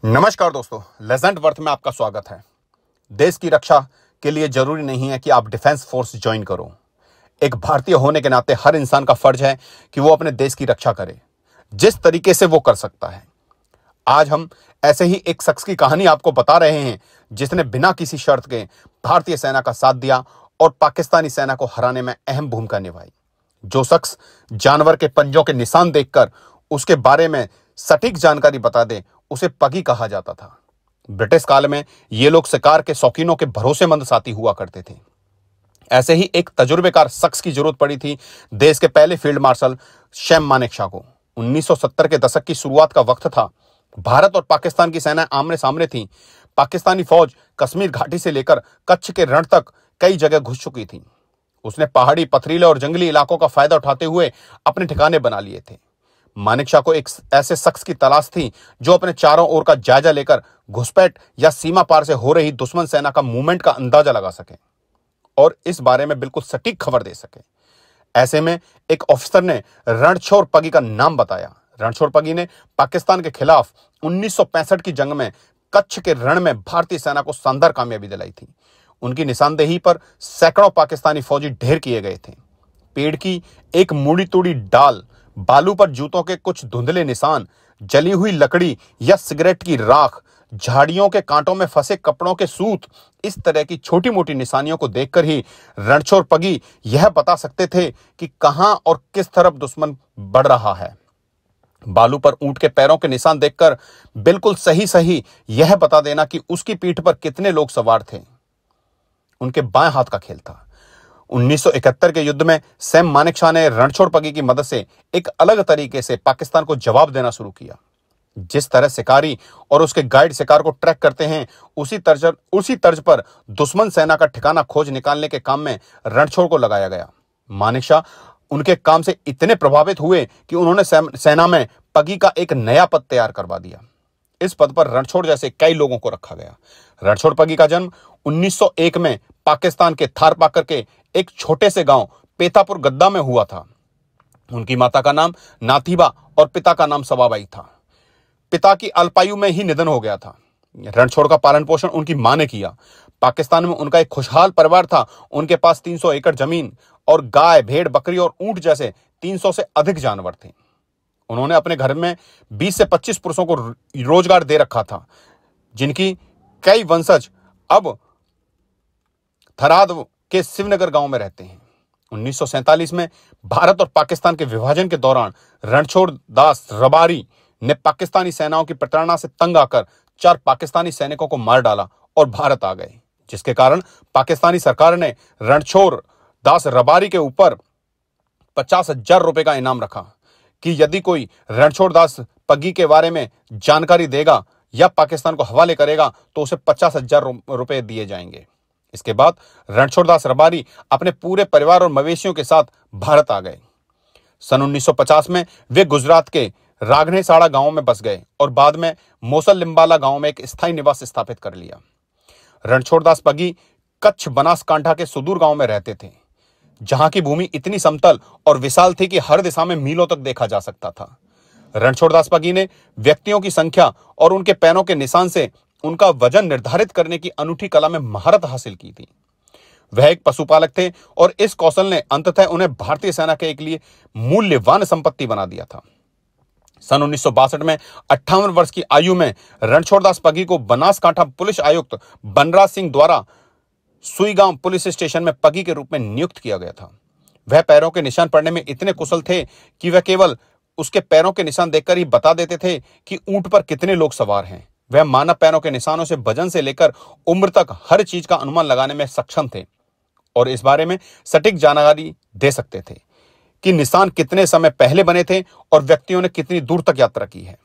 नमस्कार दोस्तों, legend worth में आपका स्वागत है। देश की रक्षा के लिए जरूरी नहीं है कि आप डिफेंस फोर्स ज्वाइन करो। एक भारतीय होने के नाते हर इंसान का फर्ज है कि वो अपने देश की रक्षा करे, जिस तरीके से वो कर सकता है। आज हम ऐसे ही एक शख्स की कहानी आपको बता रहे हैं जिसने बिना किसी शर्त के भारतीय सेना का साथ दिया और पाकिस्तानी सेना को हराने में अहम भूमिका निभाई। जो शख्स जानवर के पंजों के निशान देखकर उसके बारे में सटीक जानकारी बता दे, उसे पगी कहा जाता था। ब्रिटिश काल में ये लोग शिकार के शौकीनों के भरोसेमंद साथी हुआ करते थे। ऐसे ही एक तजुर्बेकार शख्स की जरूरत पड़ी थी देश के पहले फील्ड मार्शल सैम मानेकशॉ को। 1970 के दशक की शुरुआत का वक्त था। भारत और पाकिस्तान की सेना आमने सामने थी। पाकिस्तानी फौज कश्मीर घाटी से लेकर कच्छ के रण तक कई जगह घुस चुकी थी। उसने पहाड़ी, पथरीले और जंगली इलाकों का फायदा उठाते हुए अपने ठिकाने बना लिए थे। मानेकशॉ को एक ऐसे शख्स की तलाश थी जो अपने चारों ओर का जायजा लेकर घुसपैठ या सीमा पार से हो रही दुश्मन सेना का मूवमेंट का अंदाजा लगा सके और इस बारे में बिल्कुल सटीक खबर दे सके। ऐसे में एक ऑफिसर ने रणछोड़ पगी का नाम बताया। रणछोड़ पगी ने पाकिस्तान के खिलाफ 1965 की जंग में कच्छ के रण में भारतीय सेना को शानदार कामयाबी दिलाई थी। उनकी निशानदेही पर सैकड़ों पाकिस्तानी फौजी ढेर किए गए थे। पेड़ की एक मुड़ी तुड़ी डाल, बालू पर जूतों के कुछ धुंधले निशान, जली हुई लकड़ी या सिगरेट की राख, झाड़ियों के कांटों में फंसे कपड़ों के सूत, इस तरह की छोटी मोटी निशानियों को देखकर ही रणछोड़ पगी यह बता सकते थे कि कहां और किस तरफ दुश्मन बढ़ रहा है। बालू पर ऊंट के पैरों के निशान देखकर बिल्कुल सही यह बता देना कि उसकी पीठ पर कितने लोग सवार थे, उनके बाएं हाथ का खेल था। 1971 के युद्ध में सैम मानेकशॉ ने रणछोड़ पगी की मदद से एक अलग तरीके से पाकिस्तान को जवाब देना शुरू किया। जिस तरह शिकारी और उसके गाइड शिकार को ट्रैक करते हैं, उसी तर्ज पर दुश्मन सेना का ठिकाना खोज निकालने के काम में रणछोड़ को लगाया गया। मानेकशॉ उनके काम से इतने प्रभावित हुए कि उन्होंने सेना में पगी का एक नया पद तैयार करवा दिया। इस पद पर रणछोड़ जैसे कई लोगों को रखा गया। रणछोड़ पगी का जन्म 1901 में पाकिस्तान के थारपाकर के एक छोटे से गांव पेतापुर गद्दा में हुआ था। उनकी माता का नाम नाथीबा और पिता का नाम सवाबाई था। पिता की अल्पायु में ही निधन हो गया था। रणछोड़ का पालन पोषण उनकी मां ने किया। पाकिस्तान में उनका एक खुशहाल परिवार था। उनके पास 300 एकड़ जमीन और गाय, भेड़, बकरी और ऊंट जैसे 300 से अधिक जानवर थे। उन्होंने अपने घर में 20 से 25 पुरुषों को रोजगार दे रखा था, जिनकी कई वंशज अब थराद के शिवनगर गांव में रहते हैं। 1947 में भारत और पाकिस्तान के विभाजन के दौरान रणछोड़ दास रबारी ने पाकिस्तानी सेनाओं की प्रताड़ना से तंग आकर 4 पाकिस्तानी सैनिकों को मार डाला और भारत आ गए, जिसके कारण पाकिस्तानी सरकार ने रणछोड़ दास रबारी के ऊपर 50,000 रुपए का इनाम रखा कि यदि कोई रणछोड़ दास पगी के बारे में जानकारी देगा या पाकिस्तान को हवाले करेगा तो उसे 50,000 रुपए दिए जाएंगे। इसके बाद रणछोड़ दास रबारी अपने पूरे परिवार और मवेशियों के साथ भारत आ गए। सन 1950 में वे गुजरात के रागनेसाड़ा गांव में बस गए और बाद में मोसल लिम्बाला गांव में एक स्थायी निवास स्थापित कर लिया। रणछोड़ दास पगी कच्छ बनासकांठा के सुदूर गांव में रहते थे, जहां की भूमि इतनी समतल और विशाल थी कि हर दिशा में मीलों तक देखा जा सकता था। रणछोड़ दास पगी ने व्यक्तियों की संख्या और उनके पैरों के निशान से उनका वजन निर्धारित करने की अनूठी कला में महारत हासिल की थी। वह एक पशुपालक थे और इस कौशल ने अंततः उन्हें भारतीय सेना के एक लिए मूल्यवान संपत्ति बना दिया था। सन 1962 में 58 वर्ष की आयु में रणछोड़ दास पगी को बनासकांठा पुलिस आयुक्त बनराज सिंह द्वारा सुईगांव पुलिस स्टेशन में पगी के रूप में नियुक्त किया गया था। वह पैरों के निशान पड़ने में इतने कुशल थे कि वह केवल उसके पैरों के निशान देखकर ही बता देते थे कि ऊंट पर कितने लोग सवार हैं। वह मानव पैरों के निशानों से वजन से लेकर उम्र तक हर चीज का अनुमान लगाने में सक्षम थे और इस बारे में सटीक जानकारी दे सकते थे कि निशान कितने समय पहले बने थे और व्यक्तियों ने कितनी दूर तक यात्रा की है।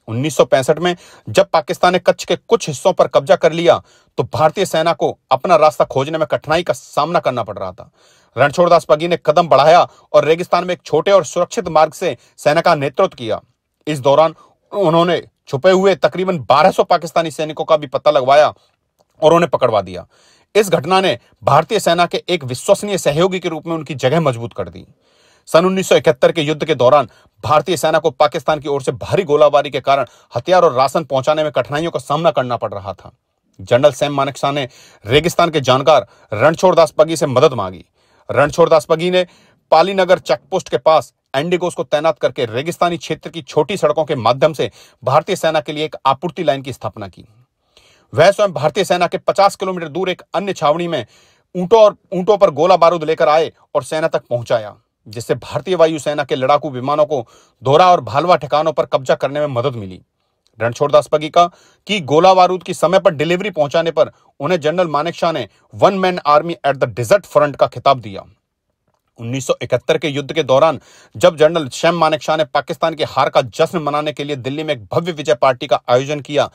1965 में जब पाकिस्तान ने कच्छ के कुछ हिस्सों पर कब्जा कर लिया तो भारतीय सेना को अपना रास्ता खोजने में कठिनाई का सामना करना पड़ रहा था। रणछोड़ दास पगी ने कदम बढ़ाया और रेगिस्तान में एक छोटे और सुरक्षित मार्ग से सेना का नेतृत्व किया। इस दौरान उन्होंने छुपे हुए तकरीबन 1200 पाकिस्तानी सैनिकों का भी पता लगवाया और उन्हें पकड़वा दिया। इस घटना ने भारतीय सेना के एक विश्वसनीय सहयोगी के रूप में उनकी जगह मजबूत कर दी। सन 1971 के युद्ध के दौरान भारतीय सेना को पाकिस्तान की ओर से भारी गोलाबारी के कारण हथियार और राशन पहुंचाने में कठिनाइयों का सामना करना पड़ रहा था। जनरल सैम मानेकशॉ ने रेगिस्तान के जानकार रणछोड़ दास पगी से मदद मांगी। रणछोड़ दास पगी ने पालीनगर चेकपोस्ट के पास एंडिगोस को तैनात करके रेगिस्तानी क्षेत्र की छोटी सड़कों के माध्यम से भारतीय सेना के लिए एक आपूर्ति लाइन की स्थापना की। वह स्वयं भारतीय सेना के 50 किलोमीटर दूर एक अन्य छावनी में ऊंटों पर गोला बारूद लेकर आए और सेना तक पहुंचाया, जिससे भारतीय वायुसेना के लड़ाकू विमानों को दोरा और भालवा ठिकानों पर कब्जा करने में मदद मिली। रणछोड़ दास पगी की गोला बारूद की समय पर डिलीवरी पहुंचाने पर उन्हें जनरल मानेकशॉ ने one man army at the desert front का खिताब दिया। 1971 के युद्ध के दौरान जब जनरल सैम मानेकशॉ ने पाकिस्तान की हार का जश्न मनाने के लिए दिल्ली में एक भव्य विजय पार्टी का आयोजन किया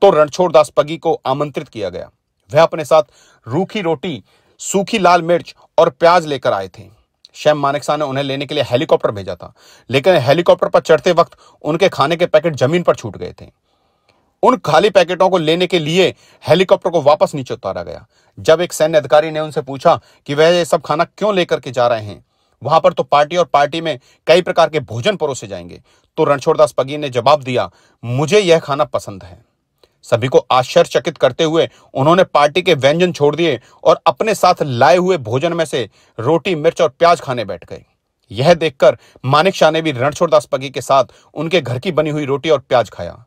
तो रणछोड़ दास पगी को आमंत्रित किया गया। वह अपने साथ रूखी रोटी, सूखी लाल मिर्च और प्याज लेकर आए थे। सैम मानेकशॉ ने उन्हें लेने के लिए हेलीकॉप्टर भेजा था, लेकिन हेलीकॉप्टर पर चढ़ते वक्त उनके खाने के पैकेट जमीन पर छूट गए थे। उन खाली पैकेटों को लेने के लिए हेलीकॉप्टर को वापस नीचे उतारा गया। जब एक सैन्य अधिकारी ने उनसे पूछा कि वह ये सब खाना क्यों लेकर के जा रहे हैं, वहां पर तो पार्टी में कई प्रकार के भोजन परोसे जाएंगे, तो रणछोड़ दास पगी ने जवाब दिया, मुझे यह खाना पसंद है। सभी को आश्चर्यचकित करते हुए उन्होंने पार्टी के व्यंजन छोड़ दिए और अपने साथ लाए हुए भोजन में से रोटी, मिर्च और प्याज खाने बैठ गए। यह देखकर मानेकशॉ ने भी रणछोड़ दास पगी के साथ उनके घर की बनी हुई रोटी और प्याज खाया।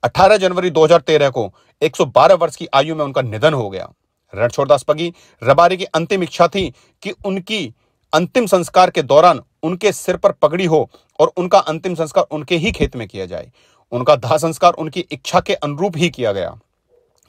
18 जनवरी 2013 को 112 वर्ष की आयु में उनका निधन हो गया। रणछोड़ दास पगी रबारी की अंतिम इच्छा थी कि उनकी अंतिम संस्कार के दौरान उनके सिर पर पगड़ी हो और उनका अंतिम संस्कार उनके ही खेत में किया जाए। उनका दाह संस्कार उनकी इच्छा के अनुरूप ही किया गया।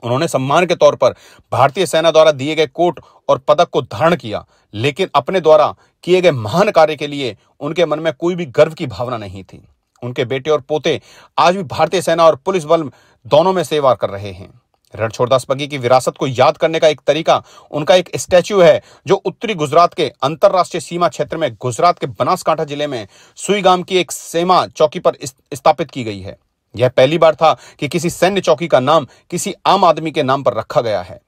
उन्होंने सम्मान के तौर पर भारतीय सेना द्वारा दिए गए कोट और पदक को धारण किया, लेकिन अपने द्वारा किए गए महान कार्य के लिए उनके मन में कोई भी गर्व की भावना नहीं थी। उनके बेटे और पोते आज भी भारतीय सेना और पुलिस बल दोनों में सेवा कर रहे हैं। रणछोड़ दास पगी की विरासत को याद करने का एक तरीका उनका एक स्टैच्यू है, जो उत्तरी गुजरात के अंतरराष्ट्रीय सीमा क्षेत्र में गुजरात के बनासकांठा जिले में सुईगाम की एक सीमा चौकी पर स्थापित की गई है। यह पहली बार था कि किसी सैन्य चौकी का नाम किसी आम आदमी के नाम पर रखा गया है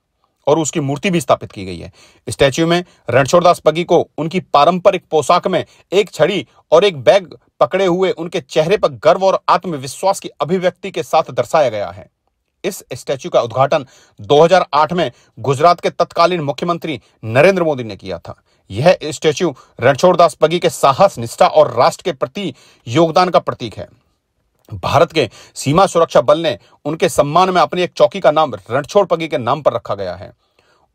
और उसकी मूर्ति भी स्थापित की गई है। स्टैच्यू में रणछोड़ दास पगी को उनकी पारंपरिक पोशाक में एक छड़ी और एक बैग पकड़े हुए उनके चेहरे पर गर्व और आत्मविश्वास की अभिव्यक्ति के साथ दर्शाया गया है। इस स्टैच्यू का उद्घाटन 2008 में गुजरात के तत्कालीन मुख्यमंत्री नरेंद्र मोदी ने किया था। यह स्टैच्यू रणछोड़ दास पगी के साहस, निष्ठा और राष्ट्र के प्रति योगदान का प्रतीक है। भारत के सीमा सुरक्षा बल ने उनके सम्मान में अपनी एक चौकी का नाम रणछोड़ पगी के नाम पर रखा गया है।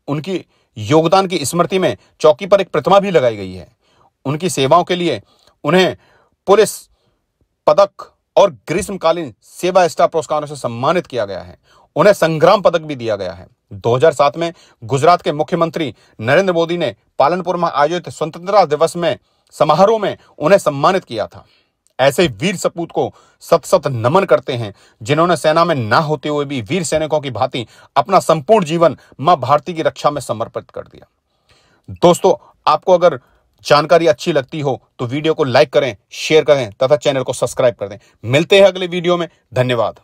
उनकी योगदान की स्मृति में चौकी पर एक प्रतिमा भी लगाई गई है। उनकी सेवाओं के लिए उन्हें पुलिस पदक और ग्रीष्मकालीन सेवा स्टार पुरस्कारों से सम्मानित किया गया है। उन्हें संग्राम पदक भी दिया गया है। 2007 में गुजरात के मुख्यमंत्री नरेंद्र मोदी ने पालनपुर में आयोजित स्वतंत्रता दिवस में समारोह में उन्हें सम्मानित किया था। ऐसे वीर सपूत को सत सत नमन करते हैं, जिन्होंने सेना में ना होते हुए भी वीर सैनिकों की भांति अपना संपूर्ण जीवन मां भारती की रक्षा में समर्पित कर दिया। दोस्तों, आपको अगर जानकारी अच्छी लगती हो तो वीडियो को लाइक करें, शेयर करें तथा चैनल को सब्सक्राइब कर दें। मिलते हैं अगले वीडियो में। धन्यवाद।